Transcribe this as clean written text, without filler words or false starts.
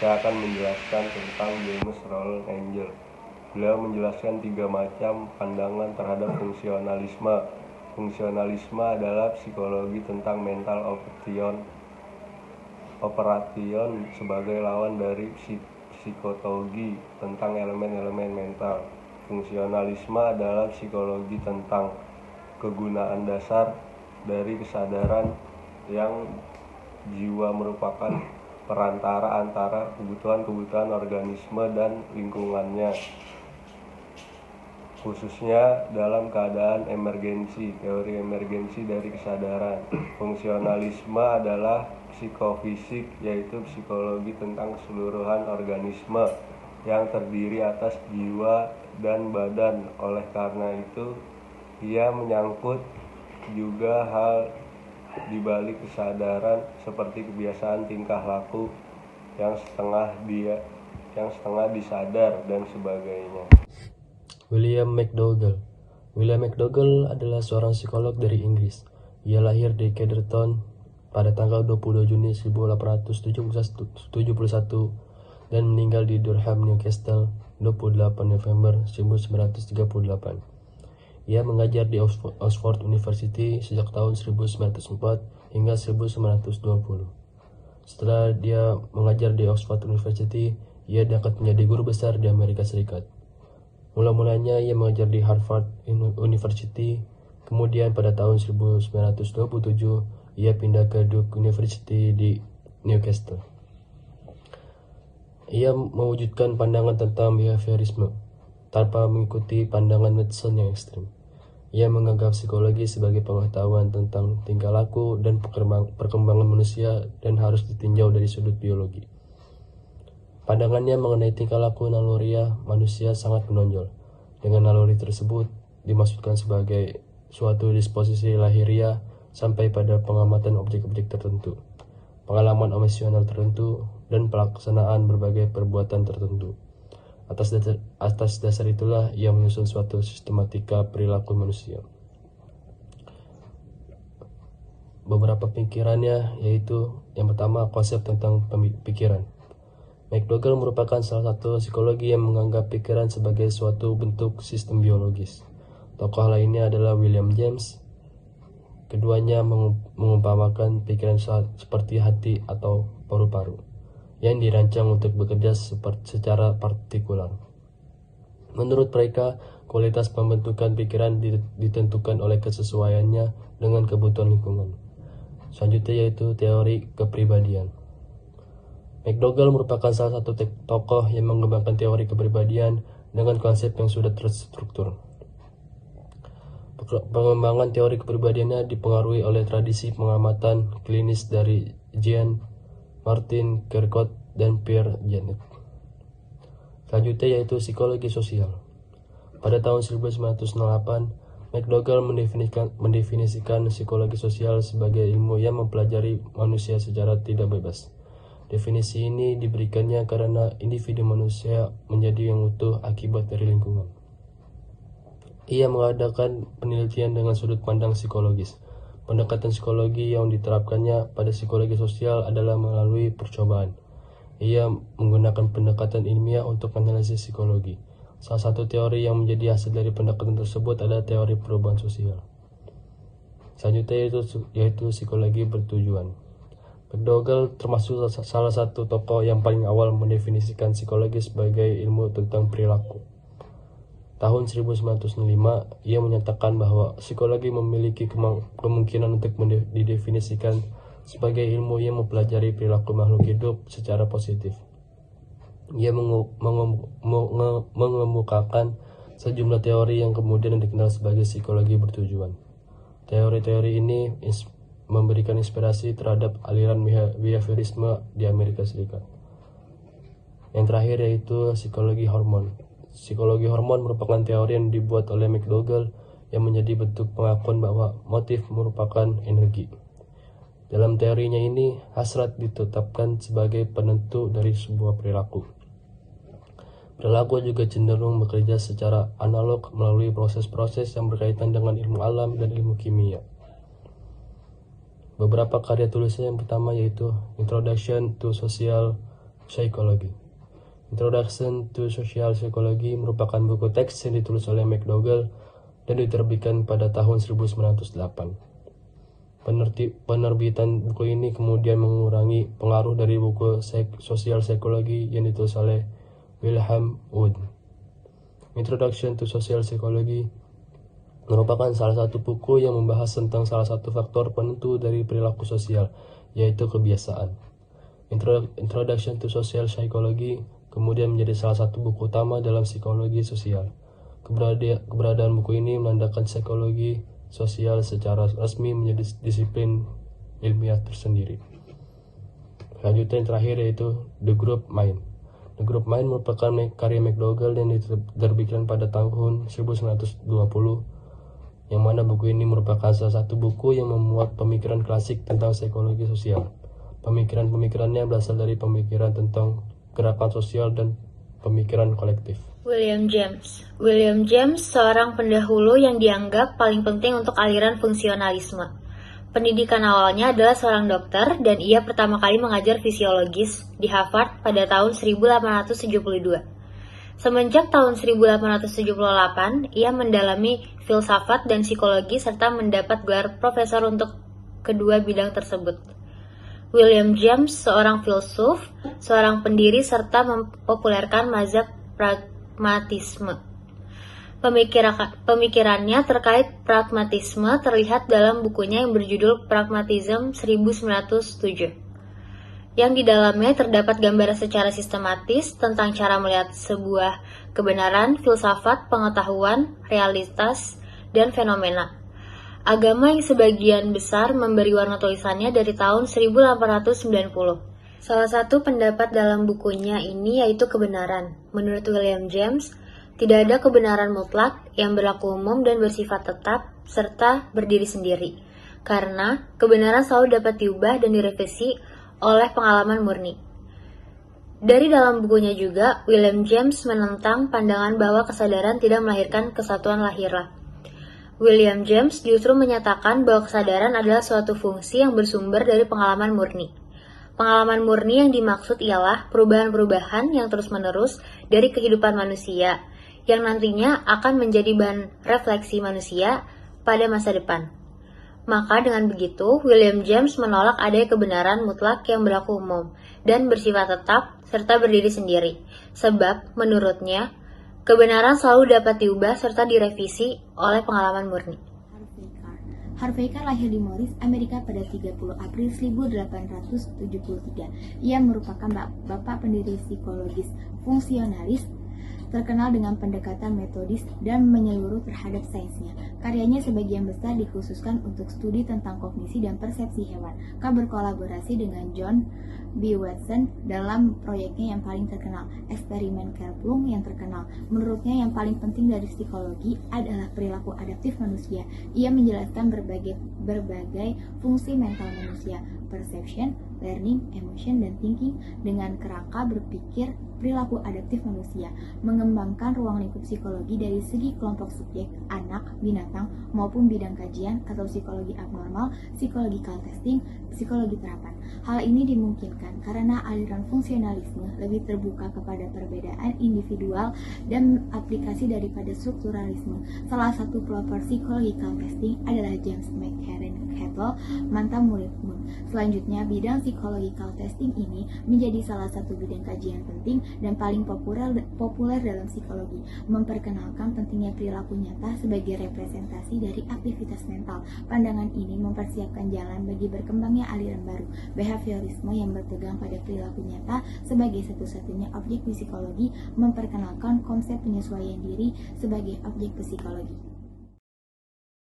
Saya akan menjelaskan tentang James Roland Angel. Beliau menjelaskan 3 macam pandangan terhadap fungsionalisme. Fungsionalisme adalah psikologi tentang mental operation sebagai lawan dari psikologi tentang elemen-elemen mental. Fungsionalisme adalah psikologi tentang kegunaan dasar dari kesadaran yang jiwa merupakan perantara antara kebutuhan organisme dan lingkungannya, khususnya dalam keadaan emergensi, teori emergensi dari kesadaran. Fungsionalisme adalah psikofisik, yaitu psikologi tentang keseluruhan organisme yang terdiri atas jiwa dan badan. Oleh karena itu, ia menyangkut juga hal di balik kesadaran seperti kebiasaan tingkah laku yang setengah disadar dan sebagainya. William McDougall adalah seorang psikolog dari Inggris. Ia lahir di Kederton pada tanggal 22 Juni 1871 dan meninggal di Durham, Newcastle 28 November 1938. Ia mengajar di Oxford University sejak tahun 1904 hingga 1920. Setelah dia mengajar di Oxford University, ia diangkat menjadi guru besar di Amerika Serikat. Mula-mulanya ia mengajar di Harvard University, kemudian pada tahun 1927 ia pindah ke Duke University di Newcastle. Ia mewujudkan pandangan tentang behaviorisme tanpa mengikuti pandangan medicine yang ekstrim. Ia menganggap psikologi sebagai pengetahuan tentang tingkah laku dan perkembangan manusia dan harus ditinjau dari sudut biologi. Pandangannya mengenai tingkah laku naluriah manusia sangat menonjol. Dengan naluri tersebut dimaksudkan sebagai suatu disposisi lahiriah sampai pada pengamatan objek-objek tertentu, pengalaman emosional tertentu, dan pelaksanaan berbagai perbuatan tertentu. Atas dasar itulah ia menyusun suatu sistematika perilaku manusia. Beberapa pikirannya yaitu yang pertama, konsep tentang pikiran. McDougall merupakan salah satu psikologi yang menganggap pikiran sebagai suatu bentuk sistem biologis. Tokoh lainnya adalah William James. Keduanya mengumpamakan pikiran seperti hati atau paru-paru yang dirancang untuk bekerja secara partikular. Menurut mereka, kualitas pembentukan pikiran ditentukan oleh kesesuaiannya dengan kebutuhan lingkungan. Selanjutnya yaitu teori kepribadian. McDougall merupakan salah satu tokoh yang mengembangkan teori kepribadian dengan konsep yang sudah terstruktur. Pengembangan teori kepribadiannya dipengaruhi oleh tradisi pengamatan klinis dari Jean Martin Charcot dan Pierre Janet. Selanjutnya yaitu psikologi sosial. Pada tahun 1908, McDougall mendefinisikan psikologi sosial sebagai ilmu yang mempelajari manusia secara tidak bebas. Definisi ini diberikannya karena individu manusia menjadi yang utuh akibat dari lingkungan. Ia mengadakan penelitian dengan sudut pandang psikologis. Pendekatan psikologi yang diterapkannya pada psikologi sosial adalah melalui percobaan. Ia menggunakan pendekatan ilmiah untuk analisis psikologi. Salah satu teori yang menjadi hasil dari pendekatan tersebut adalah teori perubahan sosial. Selanjutnya yaitu psikologi bertujuan. McDougall termasuk salah satu tokoh yang paling awal mendefinisikan psikologi sebagai ilmu tentang perilaku. Tahun 1905, ia menyatakan bahwa psikologi memiliki kemungkinan untuk didefinisikan sebagai ilmu yang mempelajari perilaku makhluk hidup secara positif. Ia mengemukakan sejumlah teori yang kemudian dikenal sebagai psikologi bertujuan. Teori-teori ini memberikan inspirasi terhadap aliran behaviorisme di Amerika Serikat. Yang terakhir yaitu psikologi hormon. Psikologi hormon merupakan teori yang dibuat oleh McDougall yang menjadi bentuk pengakuan bahwa motif merupakan energi. Dalam teorinya ini, hasrat ditetapkan sebagai penentu dari sebuah perilaku. Perilaku juga cenderung bekerja secara analog melalui proses-proses yang berkaitan dengan ilmu alam dan ilmu kimia. Beberapa karya tulisnya yang pertama yaitu Introduction to Social Psychology. Introduction to Social Psychology merupakan buku teks yang ditulis oleh McDougall dan diterbitkan pada tahun 1908. Penerbitan buku ini kemudian mengurangi pengaruh dari buku Social Psychology yang ditulis oleh Wilhelm Wundt. Introduction to Social Psychology merupakan salah satu buku yang membahas tentang salah satu faktor penentu dari perilaku sosial, yaitu kebiasaan. Introduction to Social Psychology kemudian menjadi salah satu buku utama dalam psikologi sosial. Keberadaan buku ini menandakan psikologi sosial secara resmi menjadi disiplin ilmiah tersendiri. Selanjutnya yang terakhir yaitu The Group Mind. The Group Mind merupakan karya McDougall yang diterbitkan pada tahun 1920, yang mana buku ini merupakan salah satu buku yang memuat pemikiran klasik tentang psikologi sosial. Pemikiran-pemikirannya berasal dari pemikiran tentang gerakan sosial dan pemikiran kolektif. William James seorang pendahulu yang dianggap paling penting untuk aliran fungsionalisme. Pendidikan awalnya adalah seorang dokter dan ia pertama kali mengajar fisiologis di Harvard pada tahun 1872. Semenjak tahun 1878, ia mendalami filsafat dan psikologi serta mendapat gelar profesor untuk kedua bidang tersebut. William James seorang filsuf, seorang pendiri serta mempopulerkan mazhab pragmatisme. Pemikirannya terkait pragmatisme terlihat dalam bukunya yang berjudul Pragmatism 1907, yang di dalamnya terdapat gambaran secara sistematis tentang cara melihat sebuah kebenaran, filsafat, pengetahuan, realitas, dan fenomena. Agama yang sebagian besar memberi warna tulisannya dari tahun 1890. Salah satu pendapat dalam bukunya ini yaitu kebenaran. Menurut William James, tidak ada kebenaran mutlak yang berlaku umum dan bersifat tetap serta berdiri sendiri, karena kebenaran selalu dapat diubah dan direvisi oleh pengalaman murni. Dari dalam bukunya juga, William James menentang pandangan bahwa kesadaran tidak melahirkan kesatuan lahirlah. William James justru menyatakan bahwa kesadaran adalah suatu fungsi yang bersumber dari pengalaman murni. Pengalaman murni yang dimaksud ialah perubahan-perubahan yang terus-menerus dari kehidupan manusia, yang nantinya akan menjadi bahan refleksi manusia pada masa depan. Maka dengan begitu, William James menolak adanya kebenaran mutlak yang berlaku umum dan bersifat tetap serta berdiri sendiri. Sebab, menurutnya, kebenaran selalu dapat diubah serta direvisi oleh pengalaman murni. Harvey Carr lahir di Morris, Amerika pada 30 April 1873. Ia merupakan bapak pendiri psikologis fungsionalis, terkenal dengan pendekatan metodis dan menyeluruh terhadap sainsnya. Karyanya sebagian besar dikhususkan untuk studi tentang kognisi dan persepsi hewan. Carr berkolaborasi dengan John B. Watson dalam proyeknya yang paling terkenal, eksperimen Kerplunk yang terkenal. Menurutnya yang paling penting dari psikologi adalah perilaku adaptif manusia. Ia menjelaskan berbagai fungsi mental manusia, perception, learning, emotion, dan thinking dengan kerangka berpikir perilaku adaptif manusia, mengembangkan ruang lingkup psikologi dari segi kelompok subjek, anak, binatang, maupun bidang kajian atau psikologi abnormal, psychological testing, psikologi terapan. Hal ini dimungkinkan karena aliran fungsionalisme lebih terbuka kepada perbedaan individual dan aplikasi daripada strukturalisme. Salah satu pelopor psychological testing adalah James McHenry-Cattell, mantan murid Moon. Selanjutnya, bidang psychological testing ini menjadi salah satu bidang kajian penting dan paling populer dalam psikologi, memperkenalkan pentingnya perilaku nyata sebagai representasi dari aktivitas mental. Pandangan ini mempersiapkan jalan bagi berkembangnya aliran baru, behaviorisme yang berpegang pada perilaku nyata sebagai satu-satunya objek psikologi, memperkenalkan konsep penyesuaian diri sebagai objek psikologi.